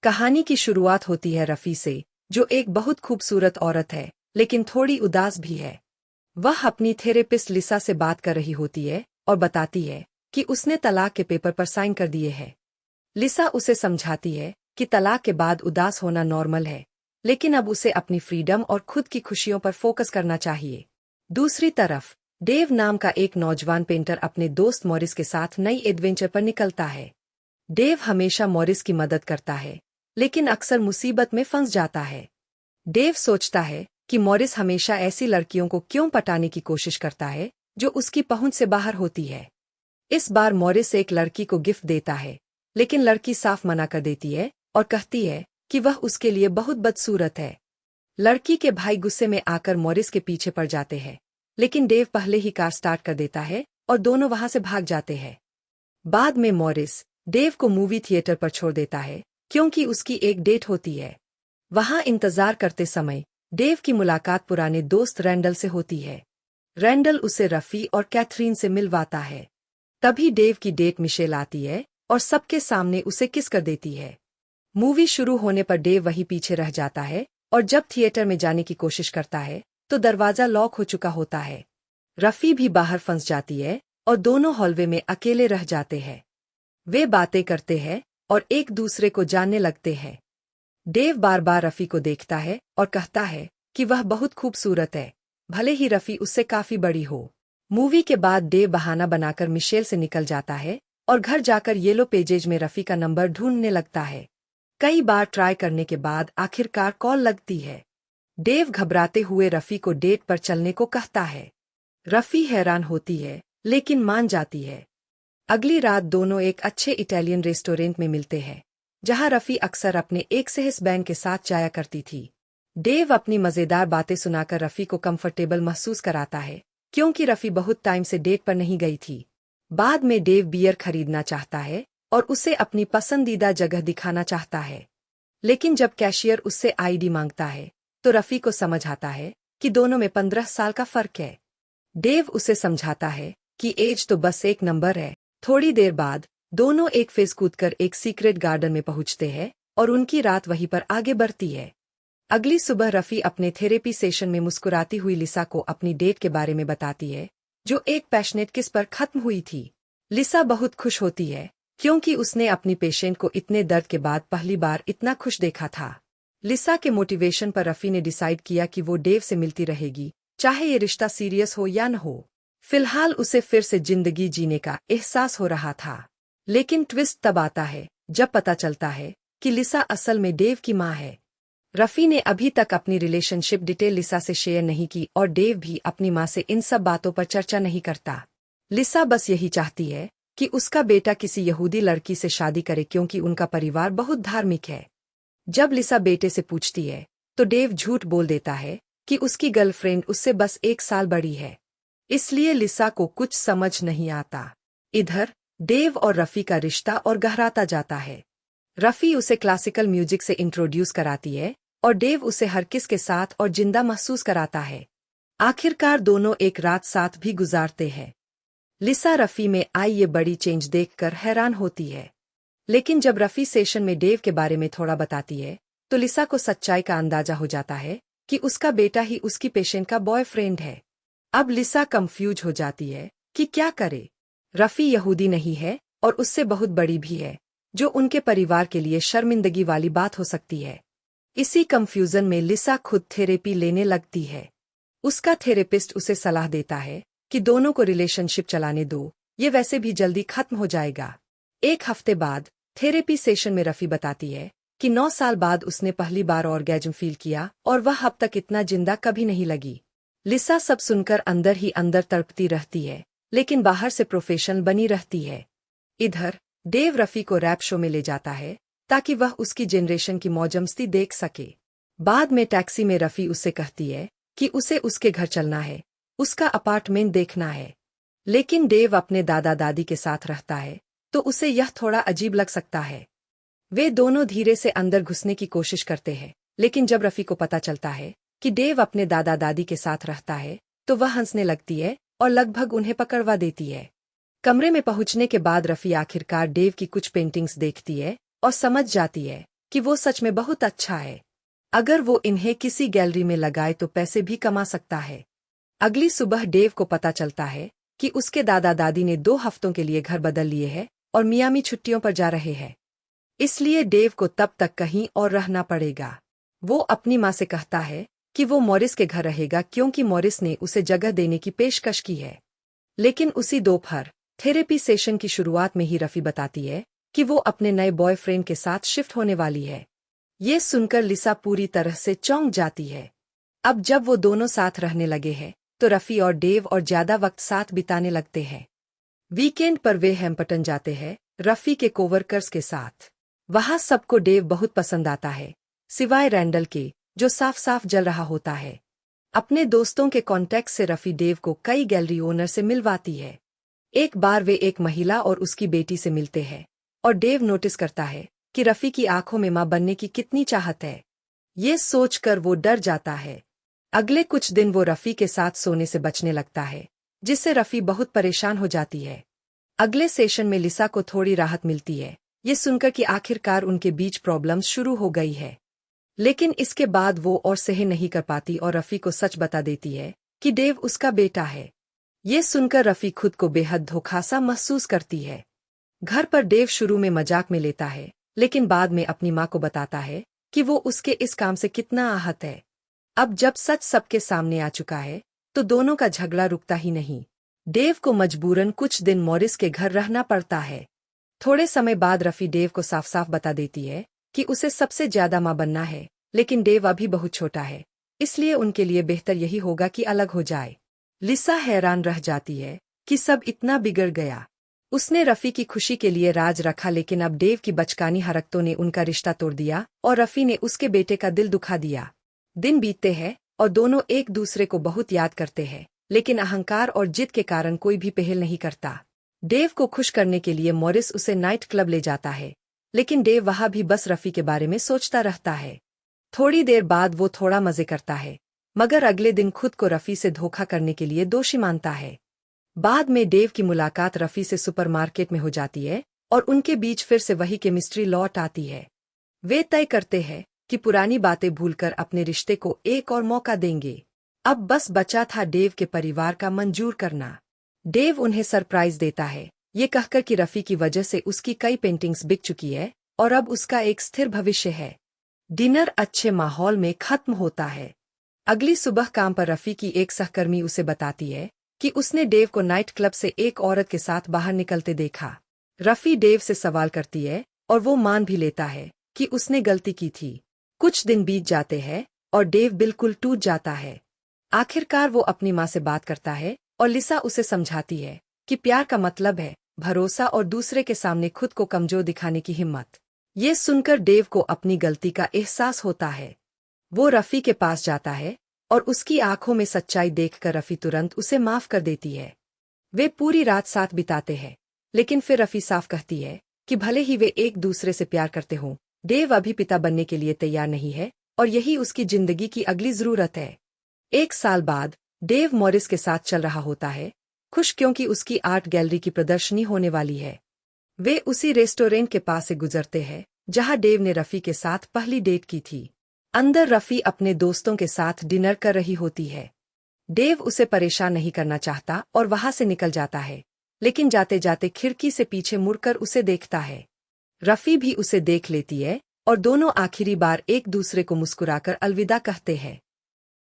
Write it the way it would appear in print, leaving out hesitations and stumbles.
कहानी की शुरुआत होती है रफ़ी से, जो एक बहुत खूबसूरत औरत है, लेकिन थोड़ी उदास भी है। वह अपनी थेरेपिस्ट लिसा से बात कर रही होती है और बताती है कि उसने तलाक के पेपर पर साइन कर दिए हैं। लिसा उसे समझाती है कि तलाक के बाद उदास होना नॉर्मल है, लेकिन अब उसे अपनी फ्रीडम और खुद की खुशियों पर फोकस करना चाहिए। दूसरी तरफ डेव नाम का एक नौजवान पेंटर अपने दोस्त मॉरिस के साथ नई एडवेंचर पर निकलता है। डेव हमेशा मॉरिस की मदद करता है, लेकिन अक्सर मुसीबत में फंस जाता है। डेव सोचता है कि मॉरिस हमेशा ऐसी लड़कियों को क्यों पटाने की कोशिश करता है जो उसकी पहुंच से बाहर होती है। इस बार मॉरिस एक लड़की को गिफ्ट देता है, लेकिन लड़की साफ मना कर देती है और कहती है कि वह उसके लिए बहुत बदसूरत है। लड़की के भाई गुस्से में आकर मॉरिस के पीछे पड़ जाते हैं, लेकिन डेव पहले ही कार स्टार्ट कर देता है और दोनों वहां से भाग जाते हैं। बाद में मॉरिस डेव को मूवी थिएटर पर छोड़ देता है, क्योंकि उसकी एक डेट होती है। वहां इंतजार करते समय डेव की मुलाकात पुराने दोस्त रैंडल से होती है। रैंडल उसे रफ़ी और कैथरीन से मिलवाता है। तभी डेव की डेट मिशेल आती है और सबके सामने उसे किस कर देती है। मूवी शुरू होने पर डेव वहीं पीछे रह जाता है और जब थिएटर में जाने की कोशिश करता है तो दरवाजा लॉक हो चुका होता है। रफ़ी भी बाहर फंस जाती है और दोनों हॉलवे में अकेले रह जाते हैं। वे बातें करते हैं और एक दूसरे को जानने लगते हैं। डेव बार बार रफ़ी को देखता है और कहता है कि वह बहुत खूबसूरत है, भले ही रफ़ी उससे काफी बड़ी हो। मूवी के बाद डेव बहाना बनाकर मिशेल से निकल जाता है और घर जाकर येलो पेजेज में रफ़ी का नंबर ढूंढने लगता है। कई बार ट्राई करने के बाद आखिरकार कॉल लगती है। डेव घबराते हुए रफ़ी को डेट पर चलने को कहता है। रफ़ी हैरान होती है, लेकिन मान जाती है। अगली रात दोनों एक अच्छे इटालियन रेस्टोरेंट में मिलते हैं, जहां रफ़ी अक्सर अपने एक सेहस बैंड के साथ जाया करती थी। डेव अपनी मज़ेदार बातें सुनाकर रफ़ी को कंफर्टेबल महसूस कराता है, क्योंकि रफ़ी बहुत टाइम से डेट पर नहीं गई थी। बाद में डेव बियर खरीदना चाहता है और उसे अपनी पसंदीदा जगह दिखाना चाहता है, लेकिन जब कैशियर उससे आईडी मांगता है तो रफ़ी को समझ आता है कि दोनों में 15 साल का फर्क है। डेव उसे समझाता है कि एज तो बस एक नंबर है। थोड़ी देर बाद दोनों एक फेस कूदकर एक सीक्रेट गार्डन में पहुंचते हैं और उनकी रात वहीं पर आगे बढ़ती है। अगली सुबह रफ़ी अपने थेरेपी सेशन में मुस्कुराती हुई लिसा को अपनी डेट के बारे में बताती है, जो एक पैशनेट किस पर खत्म हुई थी। लिसा बहुत खुश होती है, क्योंकि उसने अपनी पेशेंट को इतने दर्द के बाद पहली बार इतना खुश देखा था। लिसा के मोटिवेशन पर रफ़ी ने डिसाइड किया कि वो डेव से मिलती रहेगी, चाहे ये रिश्ता सीरियस हो या न हो। फिलहाल उसे फिर से जिंदगी जीने का एहसास हो रहा था। लेकिन ट्विस्ट तब आता है जब पता चलता है कि लिसा असल में डेव की मां है। रफ़ी ने अभी तक अपनी रिलेशनशिप डिटेल लिसा से शेयर नहीं की और डेव भी अपनी मां से इन सब बातों पर चर्चा नहीं करता। लिसा बस यही चाहती है कि उसका बेटा किसी यहूदी लड़की से शादी करे, क्योंकि उनका परिवार बहुत धार्मिक है। जब लिसा बेटे से पूछती है तो डेव झूठ बोल देता है कि उसकी गर्लफ्रेंड उससे बस 1 साल बड़ी है, इसलिए लिसा को कुछ समझ नहीं आता। इधर डेव और रफ़ी का रिश्ता और गहराता जाता है। रफ़ी उसे क्लासिकल म्यूजिक से इंट्रोड्यूस कराती है और डेव उसे हर किस के साथ और जिंदा महसूस कराता है। आखिरकार दोनों एक रात साथ भी गुजारते हैं। लिसा रफ़ी में आई ये बड़ी चेंज देखकर हैरान होती है, लेकिन जब रफ़ी सेशन में डेव के बारे में थोड़ा बताती है तो लिसा को सच्चाई का अंदाजा हो जाता है कि उसका बेटा ही उसकी पेशेंट का बॉयफ्रेंड है। अब लिसा कंफ्यूज हो जाती है कि क्या करे। रफ़ी यहूदी नहीं है और उससे बहुत बड़ी भी है, जो उनके परिवार के लिए शर्मिंदगी वाली बात हो सकती है। इसी कंफ्यूजन में लिसा खुद थेरेपी लेने लगती है। उसका थेरेपिस्ट उसे सलाह देता है कि दोनों को रिलेशनशिप चलाने दो, ये वैसे भी जल्दी खत्म हो जाएगा। एक हफ्ते बाद थेरेपी सेशन में रफ़ी बताती है कि 9 साल बाद उसने पहली बार ऑर्गेज्म फील किया और वह अब तक इतना जिंदा कभी नहीं लगी। लिसा सब सुनकर अंदर ही अंदर तड़पती रहती है, लेकिन बाहर से प्रोफेशनल बनी रहती है। इधर डेव रफ़ी को रैप शो में ले जाता है ताकि वह उसकी जनरेशन की मौजमस्ती देख सके। बाद में टैक्सी में रफ़ी उससे कहती है कि उसे उसके घर चलना है, उसका अपार्टमेंट देखना है। लेकिन डेव अपने दादा दादी के साथ रहता है, तो उसे यह थोड़ा अजीब लग सकता है। वे दोनों धीरे से अंदर घुसने की कोशिश करते हैं, लेकिन जब रफ़ी को पता चलता है कि डेव अपने दादा दादी के साथ रहता है तो वह हंसने लगती है और लगभग उन्हें पकड़वा देती है। कमरे में पहुंचने के बाद रफ़ी आखिरकार डेव की कुछ पेंटिंग्स देखती है और समझ जाती है कि वो सच में बहुत अच्छा है। अगर वो इन्हें किसी गैलरी में लगाए तो पैसे भी कमा सकता है। अगली सुबह डेव को पता चलता है कि उसके दादा दादी ने 2 हफ्तों के लिए घर बदल लिए हैं और मियामी छुट्टियों पर जा रहे हैं। इसलिए डेव को तब तक कहीं और रहना पड़ेगा। वो अपनी माँ से कहता है कि वो मॉरिस के घर रहेगा क्योंकि मॉरिस ने उसे जगह देने की पेशकश की है। लेकिन उसी दोपहर थेरेपी सेशन की शुरुआत में ही रफ़ी बताती है कि वो अपने नए बॉयफ्रेंड के साथ शिफ्ट होने वाली है। ये सुनकर लिसा पूरी तरह से चौंक जाती है। अब जब वो दोनों साथ रहने लगे हैं तो रफ़ी और डेव और ज्यादा वक्त साथ बिताने लगते हैं। वीकेंड पर वे हैम्पटन जाते हैं रफ़ी के कोवर्कर्स के साथ। वहां सबको डेव बहुत पसंद आता है, सिवाय रैंडल के, जो साफ साफ जल रहा होता है। अपने दोस्तों के कॉन्टैक्ट से रफ़ी डेव को कई गैलरी ओनर से मिलवाती है। एक बार वे एक महिला और उसकी बेटी से मिलते हैं और डेव नोटिस करता है कि रफ़ी की आंखों में मां बनने की कितनी चाहत है। ये सोचकर वो डर जाता है। अगले कुछ दिन वो रफ़ी के साथ सोने से बचने लगता है, जिससे रफ़ी बहुत परेशान हो जाती है। अगले सेशन में लिसा को थोड़ी राहत मिलती है, ये सुनकर कि आखिरकार उनके बीच प्रॉब्लम्स शुरू हो गई है। लेकिन इसके बाद वो और सह नहीं कर पाती और रफ़ी को सच बता देती है कि डेव उसका बेटा है। ये सुनकर रफ़ी खुद को बेहद धोखासा महसूस करती है। घर पर डेव शुरू में मजाक में लेता है, लेकिन बाद में अपनी माँ को बताता है कि वो उसके इस काम से कितना आहत है। अब जब सच सबके सामने आ चुका है तो दोनों का झगड़ा रुकता ही नहीं। डेव को मजबूरन कुछ दिन मॉरिस के घर रहना पड़ता है। थोड़े समय बाद रफ़ी डेव को साफ साफ बता देती है कि उसे सबसे ज्यादा मां बनना है, लेकिन डेव अभी बहुत छोटा है, इसलिए उनके लिए बेहतर यही होगा कि अलग हो जाए। लिसा हैरान रह जाती है कि सब इतना बिगड़ गया। उसने रफ़ी की खुशी के लिए राज रखा, लेकिन अब डेव की बचकानी हरकतों ने उनका रिश्ता तोड़ दिया और रफ़ी ने उसके बेटे का दिल दुखा दिया। दिन बीतते हैं और दोनों एक दूसरे को बहुत याद करते हैं, लेकिन अहंकार और जिद के कारण कोई भी पहल नहीं करता। डेव को खुश करने के लिए मॉरिस उसे नाइट क्लब ले जाता है, लेकिन डेव वहां भी बस रफ़ी के बारे में सोचता रहता है। थोड़ी देर बाद वो थोड़ा मजे करता है, मगर अगले दिन खुद को रफ़ी से धोखा करने के लिए दोषी मानता है। बाद में डेव की मुलाकात रफ़ी से सुपरमार्केट में हो जाती है और उनके बीच फिर से वही केमिस्ट्री लौट आती है। वे तय करते हैं कि पुरानी बातें भूलकर अपने रिश्ते को एक और मौका देंगे। अब बस बचा था डेव के परिवार का मंजूर करना। डेव उन्हें सरप्राइज देता है, ये कहकर कि रफ़ी की वजह से उसकी कई पेंटिंग्स बिक चुकी है और अब उसका एक स्थिर भविष्य है। डिनर अच्छे माहौल में खत्म होता है। अगली सुबह काम पर रफ़ी की एक सहकर्मी उसे बताती है कि उसने डेव को नाइट क्लब से एक औरत के साथ बाहर निकलते देखा। रफ़ी डेव से सवाल करती है और वो मान भी लेता है कि उसने गलती की थी। कुछ दिन बीत जाते हैं और डेव बिल्कुल टूट जाता है। आखिरकार वो अपनी माँ से बात करता है और लिसा उसे समझाती है कि प्यार का मतलब है भरोसा और दूसरे के सामने खुद को कमजोर दिखाने की हिम्मत। ये सुनकर डेव को अपनी गलती का एहसास होता है। वो रफ़ी के पास जाता है और उसकी आंखों में सच्चाई देखकर रफ़ी तुरंत उसे माफ कर देती है। वे पूरी रात साथ बिताते हैं, लेकिन फिर रफ़ी साफ कहती है कि भले ही वे एक दूसरे से प्यार करते हों, डेव अभी पिता बनने के लिए तैयार नहीं है और यही उसकी जिंदगी की अगली जरूरत है। 1 साल बाद डेव मॉरिस के साथ चल रहा होता है, खुश क्योंकि उसकी आर्ट गैलरी की प्रदर्शनी होने वाली है। वे उसी रेस्टोरेंट के पास से गुजरते हैं जहां डेव ने रफ़ी के साथ पहली डेट की थी। अंदर रफ़ी अपने दोस्तों के साथ डिनर कर रही होती है। डेव उसे परेशान नहीं करना चाहता और वहां से निकल जाता है, लेकिन जाते जाते खिड़की से पीछे मुड़कर उसे देखता है। रफ़ी भी उसे देख लेती है और दोनों आखिरी बार एक दूसरे को मुस्कुराकर अलविदा कहते हैं।